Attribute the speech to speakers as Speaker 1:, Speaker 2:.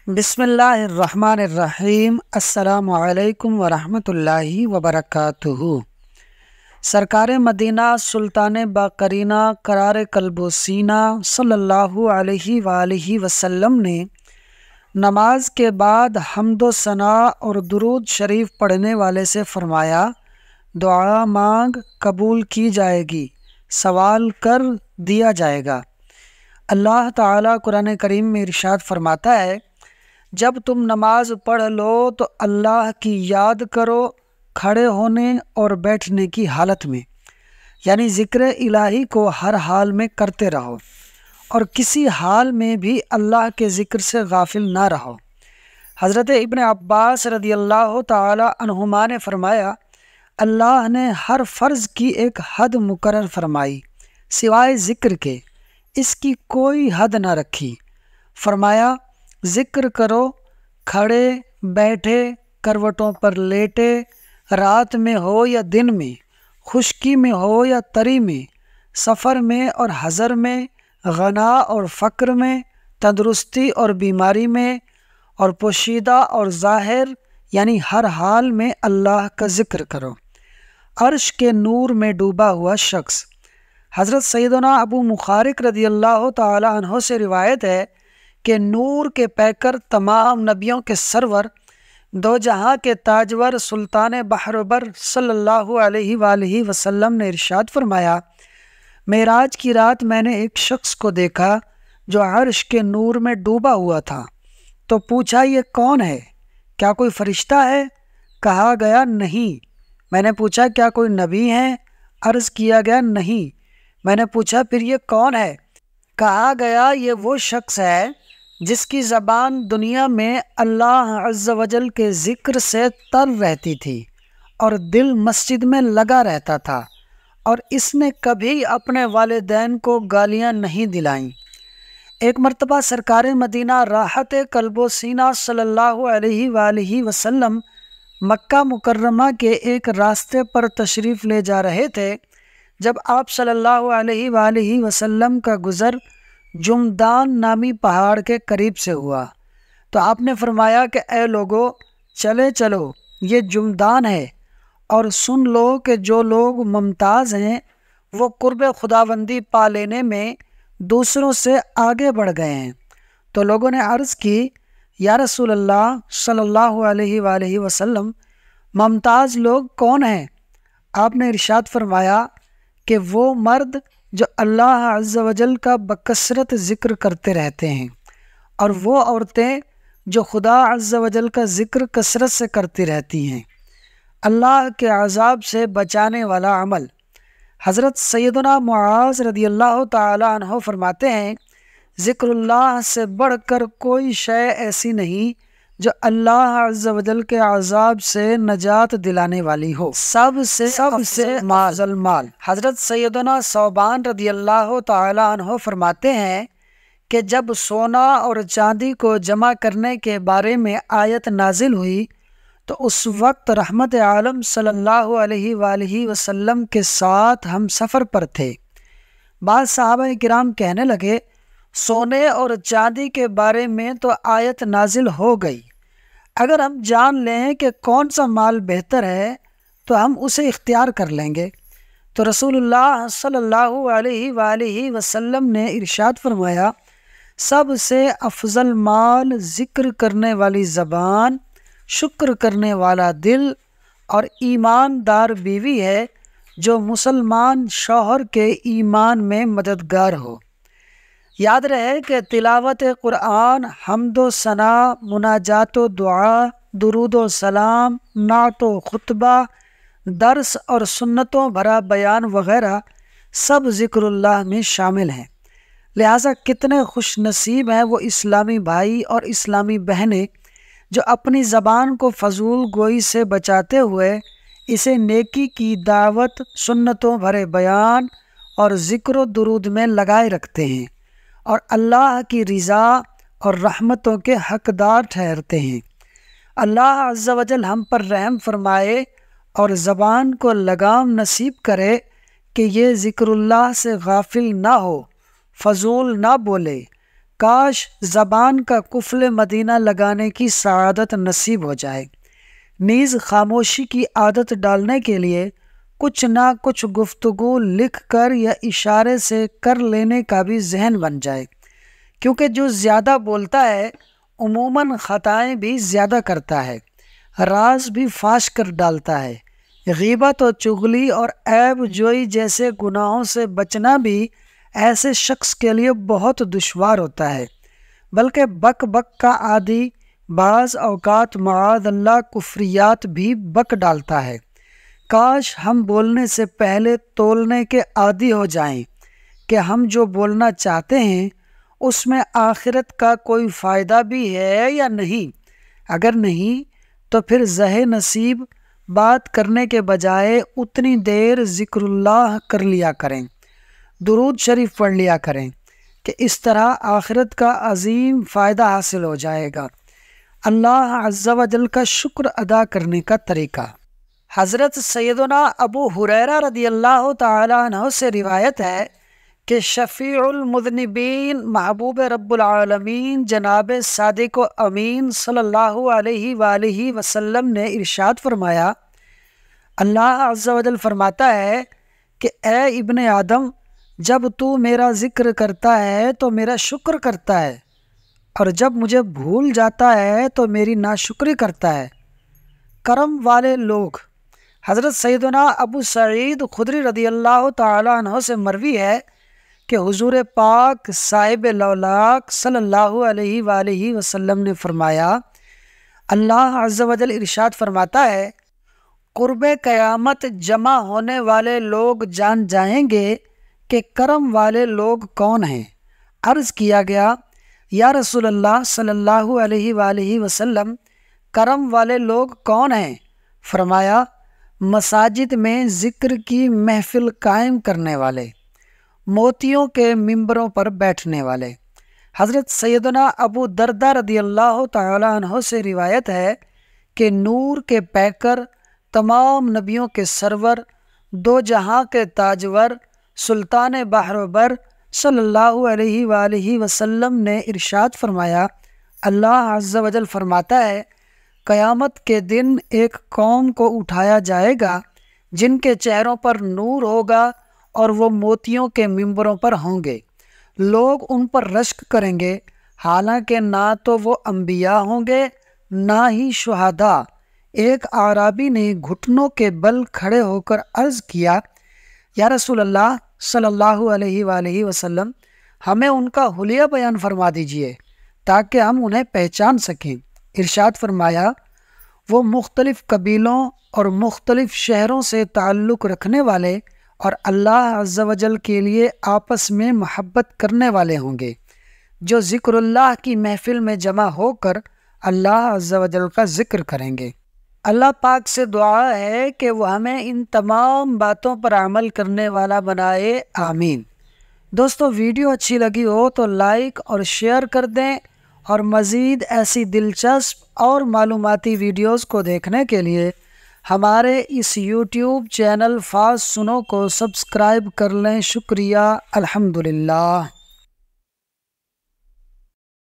Speaker 1: بسم اللہ الرحمن الرحیم۔ السلام علیکم ورحمۃ اللہ وبرکاتہ۔ سرکار مدینہ سلطان باقرینہ قرار قلب و سینہ صلی اللہ علیہ وآلہ وسلم نے نماز کے بعد حمد و ثناء اور درود شریف پڑھنے والے سے فرمایا، دعا مانگ قبول کی جائے گی، سوال کر دیا جائے گا۔ اللہ تعالیٰ قرآن کریم میں ارشاد فرماتا ہے، جب تم نماز پڑھ لو تو اللہ کی یاد کرو کھڑے ہونے اور بیٹھنے کی حالت میں، یعنی ذکر الہی کو ہر حال میں کرتے رہو اور کسی حال میں بھی اللہ کے ذکر سے غافل نہ رہو۔ حضرت ابن عباس رضی اللہ تعالی عنہما نے فرمایا، اللہ نے ہر فرض کی ایک حد مقرر فرمائی سوائے ذکر کے، اس کی کوئی حد نہ رکھی۔ فرمایا، ذکر کرو کھڑے بیٹھے، کروٹوں پر لیٹے، رات میں ہو یا دن میں، خشکی میں ہو یا تری میں، سفر میں اور حضر میں، غنا اور فقر میں، تندرستی اور بیماری میں، اور پوشیدہ اور ظاہر، یعنی ہر حال میں اللہ کا ذکر کرو۔ عرش کے نور میں ڈوبا ہوا شخص۔ حضرت سیدنا ابو مخارق رضی اللہ تعالی عنہ سے روایت ہے کہ نور کے پیکر تمام نبیوں کے سرور، دو جہاں کے تاجور سلطان بحر و بر صلی اللہ علیہ وآلہ وسلم نے ارشاد فرمایا، معراج کی رات میں نے ایک شخص کو دیکھا جو عرش کے نور میں ڈوبا ہوا تھا، تو پوچھا، یہ کون ہے؟ کیا کوئی فرشتہ ہے؟ کہا گیا نہیں۔ میں نے پوچھا، کیا کوئی نبی ہے؟ عرض کیا گیا نہیں۔ میں نے پوچھا، پھر یہ کون ہے؟ کہا گیا یہ وہ شخص ہے جس کی زبان دنیا میں اللہ عز و جل کے ذکر سے تر رہتی تھی اور دل مسجد میں لگا رہتا تھا، اور اس نے کبھی اپنے والدین کو گالیاں نہیں دلائیں۔ ایک مرتبہ سرکار مدینہ راحت قلب و سینہ صلی اللہ علیہ وآلہ وسلم مکہ مکرمہ کے ایک راستے پر تشریف لے جا رہے تھے، جب آپ صلی اللہ علیہ وآلہ وسلم کا گزر جمدان نامی پہاڑ کے قریب سے ہوا تو آپ نے فرمایا کہ اے لوگو، چلے چلو، یہ جمدان ہے، اور سن لو کہ جو لوگ ممتاز ہیں وہ قرب خداوندی پا لینے میں دوسروں سے آگے بڑھ گئے ہیں۔ تو لوگوں نے عرض کی، یا رسول اللہ صلی اللہ علیہ وآلہ وسلم، ممتاز لوگ کون ہیں؟ آپ نے ارشاد فرمایا کہ وہ مرد جو اللہ عز و جل کا بکثرت ذکر کرتے رہتے ہیں، اور وہ عورتیں جو خدا عز و جل کا ذکر کثرت سے کرتی رہتی ہیں۔ اللہ کے عذاب سے بچانے والا عمل۔ حضرت سیدنا معاذ رضی اللہ تعالی عنہ فرماتے ہیں، ذکر اللہ سے بڑھ کر کوئی شے ایسی نہیں جو اللہ عز و جل کے عذاب سے نجات دلانے والی ہو۔ سب سے معزل مال۔ حضرت سیدنا ثوبان رضی اللہ تعالی عنہ فرماتے ہیں کہ جب سونا اور چاندی کو جمع کرنے کے بارے میں آیت نازل ہوئی تو اس وقت رحمت عالم صلی اللہ علیہ وآلہ وسلم کے ساتھ ہم سفر پر تھے۔ بعض صحابہ کرام کہنے لگے، سونے اور چاندی کے بارے میں تو آیت نازل ہو گئی، اگر ہم جان لیں کہ کون سا مال بہتر ہے تو ہم اسے اختیار کر لیں گے۔ تو رسول اللہ صلی اللہ علیہ وآلہ وسلم نے ارشاد فرمایا، سب سے افضل مال ذکر کرنے والی زبان، شکر کرنے والا دل اور ایماندار بیوی ہے جو مسلمان شوہر کے ایمان میں مددگار ہو۔ یاد رہے کہ تلاوت قرآن، حمد و ثناء، مناجات و دعا، درود و سلام، نعت و خطبہ، درس اور سنتوں بھرا بیان وغیرہ سب ذکر اللہ میں شامل ہیں۔ لہٰذا کتنے خوش نصیب ہیں وہ اسلامی بھائی اور اسلامی بہنیں جو اپنی زبان کو فضول گوئی سے بچاتے ہوئے اسے نیکی کی دعوت، سنتوں بھرے بیان اور ذکر و درود میں لگائے رکھتے ہیں، اور اللہ کی رضا اور رحمتوں کے حقدار ٹھہرتے ہیں۔ اللہ عز و جل ہم پر رحم فرمائے اور زبان کو لگام نصیب کرے کہ یہ ذکر اللہ سے غافل نہ ہو، فضول نہ بولے، کاش زبان کا قفل مدینہ لگانے کی سعادت نصیب ہو جائے، نیز خاموشی کی عادت ڈالنے کے لیے کچھ نہ کچھ گفتگو لکھ کر یا اشارے سے کر لینے کا بھی ذہن بن جائے، کیونکہ جو زیادہ بولتا ہے عموماً خطائیں بھی زیادہ کرتا ہے، راز بھی فاش کر ڈالتا ہے۔ غیبت و چغلی اور عیب جوئی جیسے گناہوں سے بچنا بھی ایسے شخص کے لیے بہت دشوار ہوتا ہے، بلکہ بک بک کا عادی بعض اوقات معاذ اللہ کفریات بھی بک ڈالتا ہے۔ کاش ہم بولنے سے پہلے تولنے کے عادی ہو جائیں کہ ہم جو بولنا چاہتے ہیں اس میں آخرت کا کوئی فائدہ بھی ہے یا نہیں۔ اگر نہیں تو پھر زہ نصیب بات کرنے کے بجائے اتنی دیر ذکر اللہ کر لیا کریں، درود شریف پڑھ لیا کریں کہ اس طرح آخرت کا عظیم فائدہ حاصل ہو جائے گا۔ اللہ عز و جل کا شکر ادا کرنے کا طریقہ۔ حضرت سیدنا ابو ہریرہ رضی اللہ تعالی عنہ سے روایت ہے کہ شفیع المذنبین محبوب رب العالمین جناب صادق و امین صلی اللہ علیہ وآلہ وسلم نے ارشاد فرمایا، اللہ عز و جل فرماتا ہے کہ اے ابن آدم، جب تو میرا ذکر کرتا ہے تو میرا شکر کرتا ہے، اور جب مجھے بھول جاتا ہے تو میری ناشکری کرتا ہے۔ کرم والے لوگ۔ حضرت سیدنا ابو سعید خدری رضی اللہ تعالیٰ عنہ سے مروی ہے کہ حضور پاک صاحب لولاک صلی اللہ علیہ وآلہ وسلم نے فرمایا، اللہ عز و جل ارشاد فرماتا ہے، قرب قیامت جمع ہونے والے لوگ جان جائیں گے کہ کرم والے لوگ کون ہیں۔ عرض کیا گیا، یا رسول اللہ صلی اللہ علیہ وآلہ وسلم، کرم والے لوگ کون ہیں؟ فرمایا، مساجد میں ذکر کی محفل قائم کرنے والے، موتیوں کے ممبروں پر بیٹھنے والے۔ حضرت سیدنا ابو دردہ رضی اللہ تعالی عنہ سے روایت ہے کہ نور کے پیکر، تمام نبیوں کے سرور، دو جہاں کے تاجور، سلطان بحر و بر صلی اللہ علیہ وآلہ وسلم نے ارشاد فرمایا، اللہ عز و جل فرماتا ہے، قیامت کے دن ایک قوم کو اٹھایا جائے گا جن کے چہروں پر نور ہوگا اور وہ موتیوں کے ممبروں پر ہوں گے، لوگ ان پر رشک کریں گے، حالانکہ نہ تو وہ انبیاء ہوں گے نہ ہی شہداء۔ ایک اعرابی نے گھٹنوں کے بل کھڑے ہو کر عرض کیا، یا رسول اللہ صلی اللہ علیہ وآلہ وسلم، ہمیں ان کا حلیہ بیان فرما دیجئے تاکہ ہم انہیں پہچان سکیں۔ ارشاد فرمایا، وہ مختلف قبیلوں اور مختلف شہروں سے تعلق رکھنے والے اور اللہ عز و جل کے لیے آپس میں محبت کرنے والے ہوں گے، جو ذکر اللہ کی محفل میں جمع ہو کر اللہ عز و جل کا ذکر کریں گے۔ اللہ پاک سے دعا ہے کہ وہ ہمیں ان تمام باتوں پر عمل کرنے والا بنائے، آمین۔ دوستو، ویڈیو اچھی لگی ہو تو لائک اور شیئر کر دیں، اور مزید ایسی دلچسپ اور معلوماتی ویڈیوز کو دیکھنے کے لیے ہمارے اس یوٹیوب چینل فاز سنو کو سبسکرائب کر لیں۔ شکریہ، الحمدللہ۔